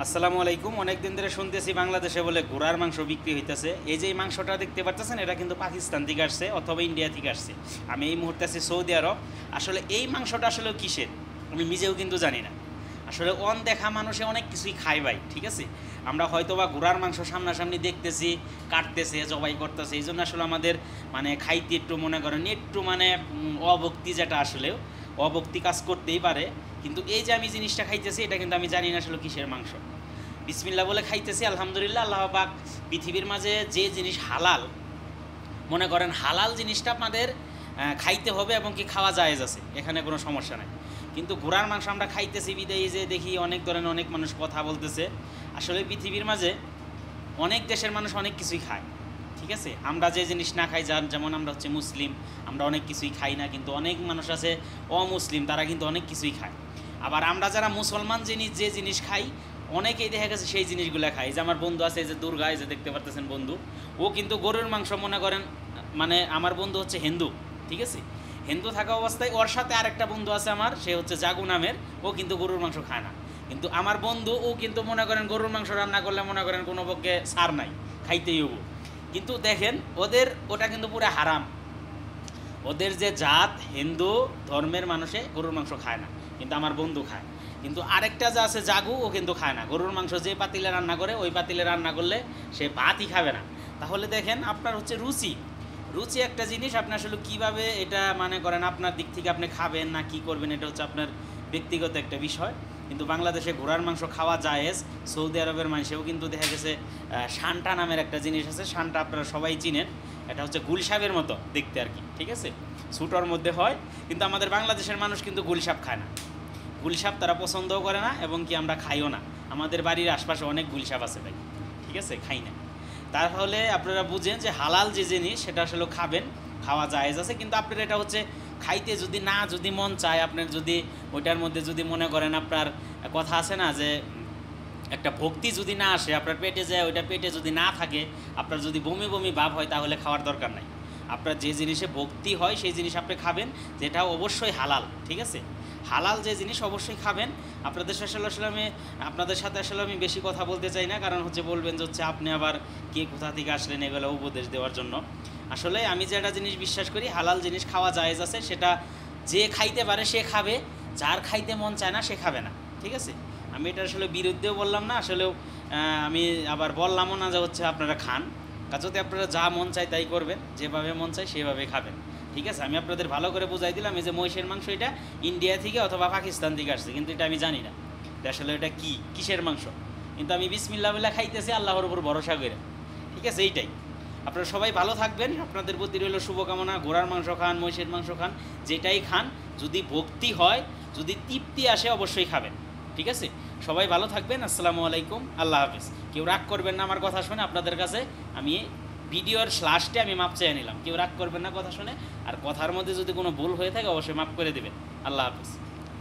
আসসালামু আলাইকুম। অনেক দিন ধরে শুনতেছি বাংলাদেশে বলে ঘোড়ার মাংস বিক্রি হইতেছে। এই যে এই মাংসটা দেখতে পাচ্ছেন, এটা কিন্তু পাকিস্তান থেকে আসছে অথবা ইন্ডিয়া থেকে আসছে। আমি এই মুহূর্তে আছি সৌদি আরব। আসলে এই মাংসটা আসলে কিসের আমি নিজেও কিন্তু জানি না। আসলে দেখা মানুষে অনেক কিছুই খায় ভাই, ঠিক আছে। আমরা হয়তো বা ঘোড়ার মাংস সামনাসামনি দেখতেছি, কাটতেছে, জবাই করতেছে, এই জন্য আসলে আমাদের মানে খাইতে একটু মনে করেন একটু মানে অভক্তি, যেটা আসলে অভক্তি কাজ করতেই পারে। কিন্তু এই যে আমি জিনিসটা খাইতেছি, এটা কিন্তু আমি জানি না আসলে কিসের মাংস। বিসমিল্লাহ বলে খাইতেছি, আলহামদুলিল্লাহ। আল্লাহ পাক পৃথিবীর মাঝে যে জিনিস হালাল, মনে করেন হালাল জিনিসটা আপনাদের খাইতে হবে এবং কি খাওয়া জায়েজ আছে, এখানে কোনো সমস্যা নাই। কিন্তু ঘোড়ার মাংস আমরা খাইতেছি বিদায়ী যে দেখি অনেক ধরনের অনেক মানুষ কথা বলতেছে। আসলে পৃথিবীর মাঝে অনেক দেশের মানুষ অনেক কিছুই খায়, ঠিক আছে। আমরা যে জিনিস না খাই, যেমন আমরা হচ্ছে মুসলিম, আমরা অনেক কিছুই খাই না। কিন্তু অনেক মানুষ আছে অমুসলিম, তারা কিন্তু অনেক কিছুই খায়। আবার আমরা যারা মুসলমান যে জিনিস খাই, অনেকেই দেখা গেছে সেই জিনিসগুলো খায়। যে আমার বন্ধু আছে, এই যে দুর্গা, এই যে দেখতে পারতেছেন বন্ধু, ও কিন্তু গরুর মাংস মনে করেন, মানে আমার বন্ধু হচ্ছে হিন্দু, ঠিক আছে। হিন্দু থাকা অবস্থায় ওর সাথে আরেকটা বন্ধু আছে আমার, সে হচ্ছে জাগু নামের, ও কিন্তু গরুর মাংস খায় না। কিন্তু আমার বন্ধু ও কিন্তু মনে করেন গরুর মাংস রান্না করলে মনে করেন কোনো পক্ষে ছাড় নাই, খাইতেই হবো। কিন্তু দেখেন ওদের ওটা কিন্তু পুরো হারাম। ওদের যে জাত হিন্দু ধর্মের মানুষে গরুর মাংস খায় না, কিন্তু আমার বন্ধু খায়। কিন্তু আরেকটা যা আছে জাগু, ও কিন্তু খায় না গরুর মাংস। যে পাতিলে রান্না করে, ওই পাতিলে রান্না করলে সে ভাতই খাবে না। তাহলে দেখেন আপনার হচ্ছে রুচি, রুচি একটা জিনিস। আপনি আসলে কীভাবে এটা মানে করেন, আপনার দিক থেকে আপনি খাবেন না কি করবেন, এটা হচ্ছে আপনার ব্যক্তিগত একটা বিষয়। কিন্তু বাংলাদেশে ঘোড়ার মাংস খাওয়া জায়েজ। সৌদি আরবের মানুষেও কিন্তু দেখা গেছে শানটা নামের একটা জিনিস আছে। শানটা আপনারা সবাই চিনেন, এটা হচ্ছে গুলশাবের মতো দেখতে আর কি, ঠিক আছে। ছুটোর মধ্যে হয়। কিন্তু আমাদের বাংলাদেশের মানুষ কিন্তু গুলশাব খায় না, গুলশাব তারা পছন্দও করে না এবং কি আমরা খাইও না। আমাদের বাড়ির আশপাশে অনেক গুলশাব আছে ভাই, ঠিক আছে, খাই না। তাহলে আপনারা বুঝেন যে হালাল যে জিনিস সেটা আসলে খাবেন, খাওয়া জায়েজ আছে। কিন্তু আপনার এটা হচ্ছে খাইতে যদি মন চায়, আপনার যদি ওইটার মধ্যে যদি মনে করেন, আপনার কথা আছে না যে একটা ভক্তি যদি না আসে আপনার পেটে যায়, ওইটা পেটে যদি না থাকে, আপনার যদি বমি বমি ভাব হয়, তাহলে খাওয়ার দরকার নাই। আপনার যে জিনিসে ভক্তি হয় সেই জিনিস আপনি খাবেন, যেটা অবশ্যই হালাল, ঠিক আছে। হালাল যে জিনিস অবশ্যই খাবেন। আপনাদের সাথে আসলে আমি বেশি কথা বলতে চাই না, কারণ হচ্ছে বলবেন যে হচ্ছে আপনি আবার কে কোথা থেকে আসলেন এগুলো উপদেশ দেওয়ার জন্য। আসলে আমি যেটা জিনিস বিশ্বাস করি, হালাল জিনিস খাওয়া জায়েজ আছে। সেটা যে খাইতে পারে সে খাবে, যার খাইতে মন চায় না সে খাবে না, ঠিক আছে। আমি এটা আসলে বিরুদ্ধেও বললাম না, আসলেও আমি আবার বললামও না যে হচ্ছে আপনারা খান। কাজতে আপনারা যা মন চায় তাই করবেন, যেভাবে মন চায় সেভাবে খাবেন, ঠিক আছে। আমি আপনাদের ভালো করে বুঝাই দিলাম। এই যে মহিষের মাংস, এটা ইন্ডিয়া থেকে অথবা পাকিস্তান থেকে আসছে, কিন্তু এটা আমি জানি না আসলে এটা কিসের মাংস। কিন্তু আমি বিসমিল্লাহ বলে খাইতেছি আল্লাহর উপর ভরসা করে, ঠিক আছে। এইটাই। আপনারা সবাই ভালো থাকবেন, আপনাদের প্রতি রইল শুভকামনা। ঘোড়ার মাংস খান, মহিষের মাংস খান, যেটাই খান, যদি ভক্তি হয়, যদি তৃপ্তি আসে, অবশ্যই খাবেন, ঠিক আছে। সবাই ভালো থাকবেন। আসসালামু আলাইকুম, আল্লাহ হাফিজ। কেউ রাগ করবেন না আমার কথা শুনে। আপনাদের কাছে আমি ভিডিওর লাস্টে আমি মাপ চেয়ে নিলাম, কেউ রাগ করবেন না কথা শুনে। আর কথার মধ্যে যদি কোনো ভুল হয়ে থাকে অবশ্যই মাফ করে দেবেন। আল্লাহ হাফিজ।